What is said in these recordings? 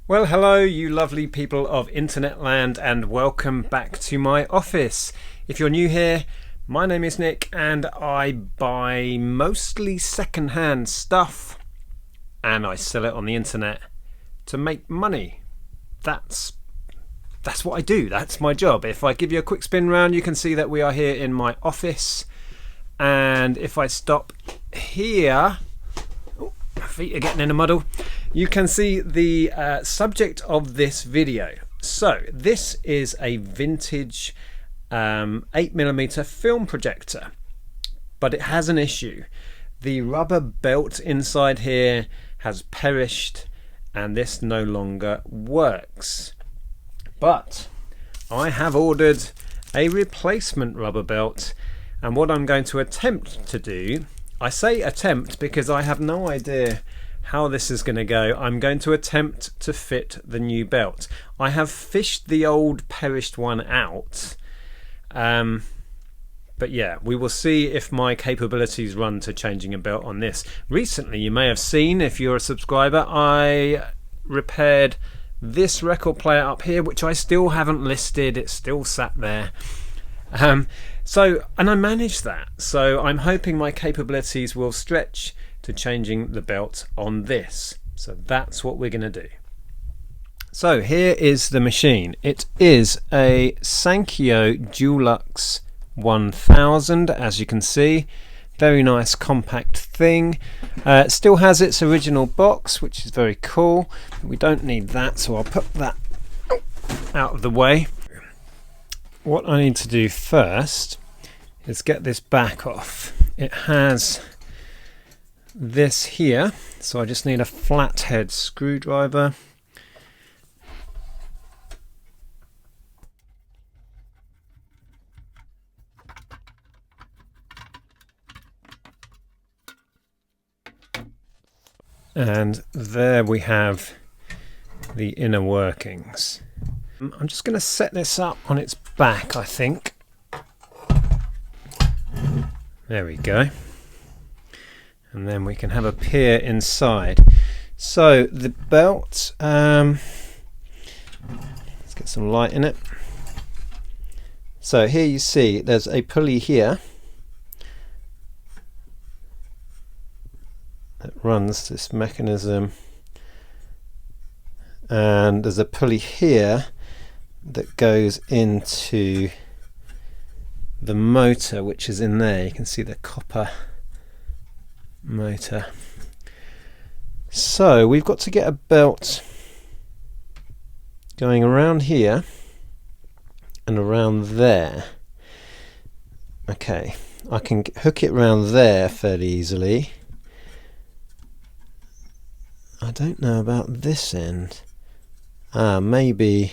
Well, hello you lovely people of internet land, and welcome back to my office. If you're new here, my name is Nick and I buy mostly second-hand stuff and I sell it on the internet to make money. That's what I do. That's my job. If I give you a quick spin round, you can see that we are here in my office, and if I stop here, my feet are getting in a muddle, you can see the subject of this video. So this is a vintage 8mm film projector, but it has an issue. The rubber belt inside here has perished and this no longer works. But I have ordered a replacement rubber belt, and what I'm going to attempt to do, I say attempt because I have no idea how this is going to go. I'm going to attempt to fit the new belt. I have fished the old perished one out, but yeah, we will see if my capabilities run to changing a belt on this. Recently, you may have seen, if you're a subscriber, I repaired this record player up here, which I still haven't listed. It's still sat there. And I managed that, so I'm hoping my capabilities will stretch to changing the belt on this. So that's what we're going to do. So here is the machine. It is a Sankyo Dualux 1000, as you can see. Very nice compact thing. It still has its original box, which is very cool. We don't need that, so I'll put that out of the way. What I need to do first is get this back off. It has this here, so I just need a flathead screwdriver. And there we have the inner workings. I'm just going to set this up on its back, I think. There we go. And then we can have a peer inside. So the belt, let's get some light in it. So here you see there's a pulley here that runs this mechanism, and there's a pulley here that goes into the motor, which is in there. You can see the copper motor. So we've got to get a belt going around here and around there. Okay, I can hook it around there fairly easily. I don't know about this end. Maybe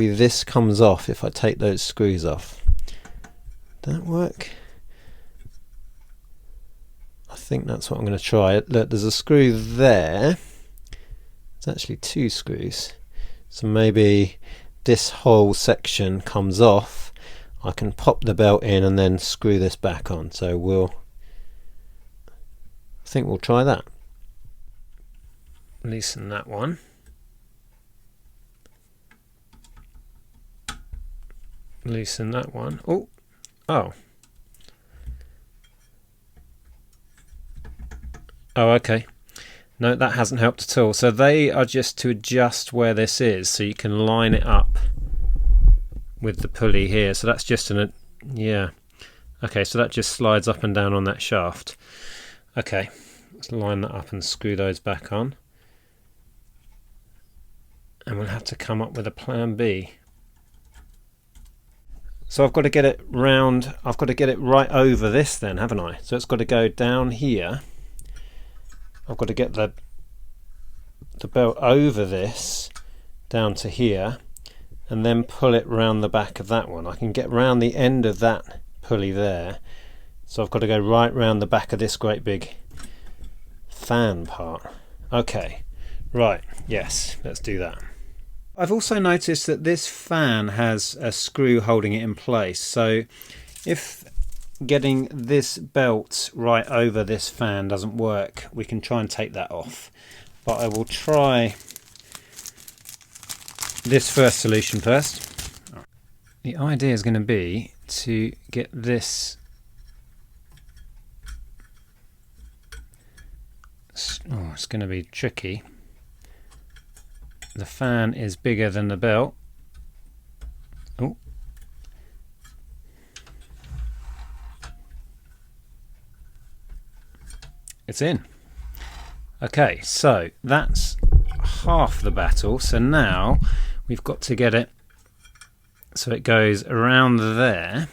this comes off if I take those screws off. Does that work? I think that's what I'm going to try. Look, there's a screw there. It's actually two screws. So maybe this whole section comes off. I can pop the belt in and then screw this back on. So I think we'll try that. Loosen that one. Loosen that one. Oh. Oh, okay. No, that hasn't helped at all. So they are just to adjust where this is, so you can line it up with the pulley here. So that's just yeah. Okay, so that just slides up and down on that shaft. Okay, let's line that up and screw those back on. And we'll have to come up with a plan B. So I've got to get it round, I've got to get it right over this then, haven't I? So it's got to go down here. I've got to get the belt over this down to here and then pull it round the back of that one. I can get round the end of that pulley there. So I've got to go right round the back of this great big fan part. Okay, right, yes, let's do that. I've also noticed that this fan has a screw holding it in place, so if getting this belt right over this fan doesn't work, we can try and take that off. but I will try this first solution first. The idea is going to be to get this, oh, it's going to be tricky. The fan is bigger than the belt. Oh. It's in. Okay, so that's half the battle. So now we've got to get it so it goes around there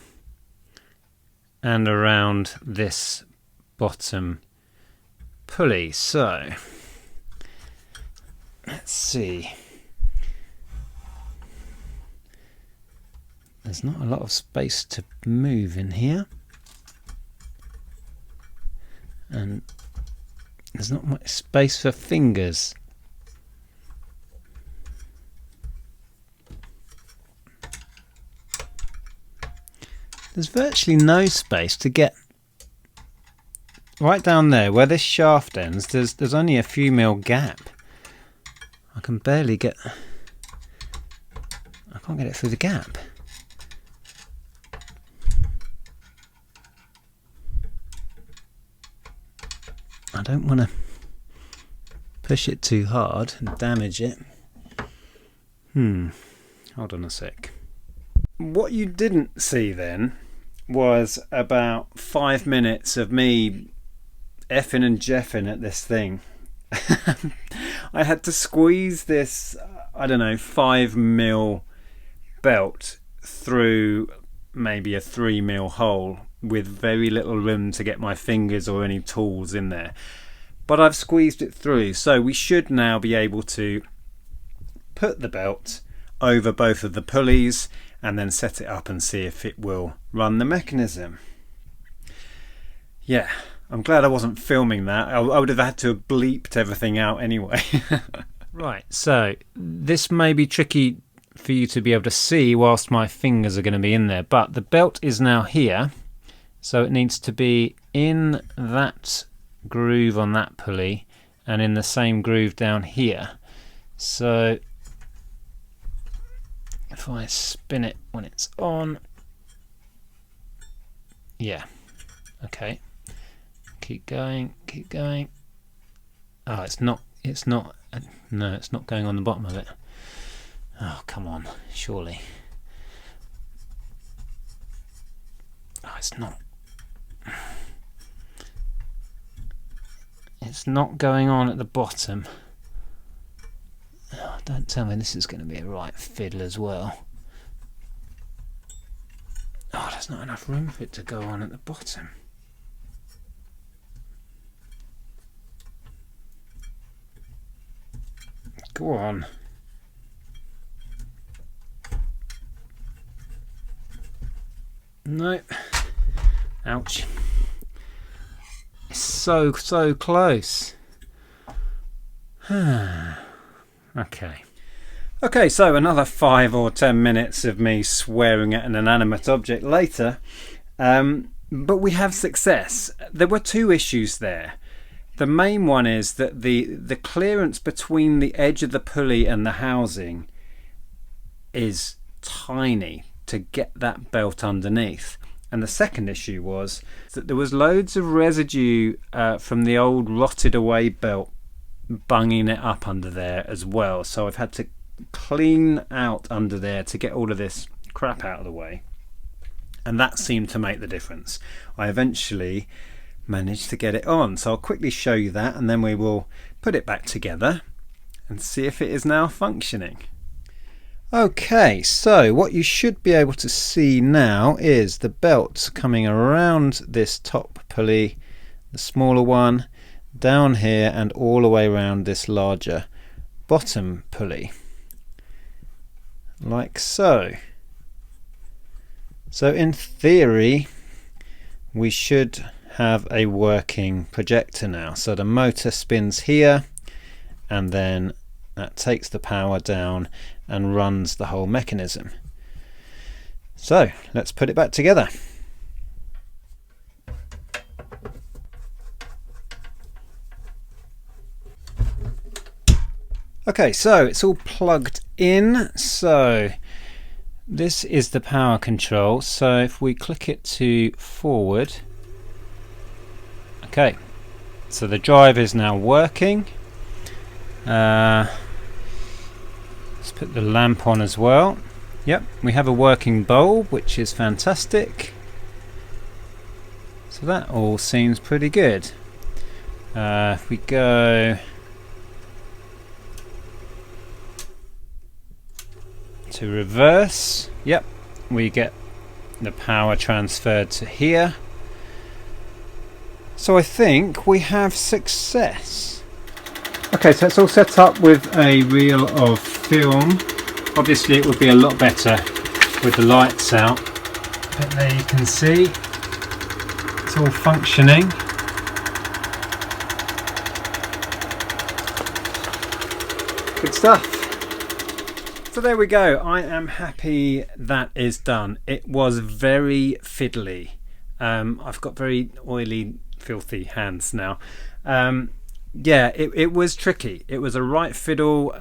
and around this bottom pulley. So let's see. There's not a lot of space to move in here, and there's not much space for fingers. There's virtually no space to get right down there where this shaft ends. There's only a few mil gap. I can barely get, I can't get it through the gap. I don't want to push it too hard and damage it. Hold on a sec. What you didn't see then was about 5 minutes of me effing and jeffing at this thing. I had to squeeze this, I don't know, 5 mil belt through maybe a 3 mil hole with very little room to get my fingers or any tools in there. But I've squeezed it through, so we should now be able to put the belt over both of the pulleys and then set it up and see if it will run the mechanism. Yeah, I'm glad I wasn't filming that. I would have had to have bleeped everything out anyway. Right, so this may be tricky for you to be able to see whilst my fingers are going to be in there, but the belt is now here, so it needs to be in that groove on that pulley and in the same groove down here. So if I spin it when it's on, yeah, okay, keep going, keep going. Oh, no, it's not going on the bottom of it. Oh, come on, surely. Oh, it's not going on at the bottom. Oh, don't tell me this is going to be a right fiddle as well. Oh, there's not enough room for it to go on at the bottom. Go on. No. Ouch. It's so close. Okay, so another 5 or 10 minutes of me swearing at an inanimate object later, but we have success. There were 2 issues there. The main one is that the clearance between the edge of the pulley and the housing is tiny to get that belt underneath. And the second issue was that there was loads of residue from the old rotted away belt bunging it up under there as well. So I've had to clean out under there to get all of this crap out of the way. And that seemed to make the difference. I eventually managed to get it on. So I'll quickly show you that and then we will put it back together and see if it is now functioning. Okay, so what you should be able to see now is the belt coming around this top pulley, the smaller one, down here and all the way around this larger bottom pulley, like so. So in theory we should have a working projector now. So the motor spins here and then that takes the power down and runs the whole mechanism. So let's put it back together. Okay, so it's all plugged in. So this is the power control. So if we click it to forward, okay, so the drive is now working. Let's put the lamp on as well. Yep, we have a working bulb, which is fantastic. So that all seems pretty good. If we go to reverse, yep, we get the power transferred to here. So I think we have success. Okay, so it's all set up with a reel of film. Obviously it would be a lot better with the lights out, but there you can see it's all functioning. Good stuff. So there we go. I am happy that is done. It was very fiddly. I've got very oily, filthy hands now. Yeah, it was tricky. It was a right fiddle,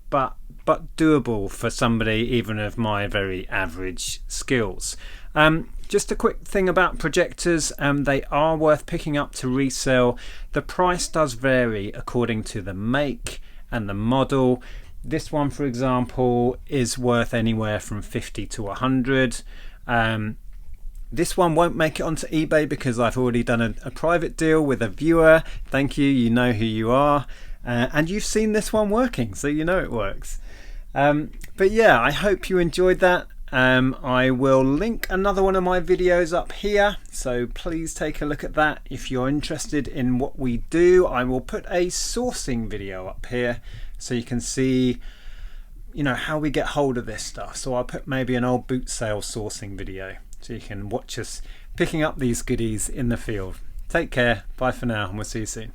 but doable for somebody even of my very average skills. Just a quick thing about projectors, they are worth picking up to resell. The price does vary according to the make and the model. This one, for example, is worth anywhere from 50 to 100. This one won't make it onto eBay because I've already done a private deal with a viewer. Thank you, you know who you are. And you've seen this one working, so you know it works. But yeah, I hope you enjoyed that. I will link another one of my videos up here, so please take a look at that if you're interested in what we do. I will put a sourcing video up here so you can see, you know, how we get hold of this stuff. So I'll put maybe an old boot sale sourcing video so you can watch us picking up these goodies in the field. Take care, bye for now, and we'll see you soon.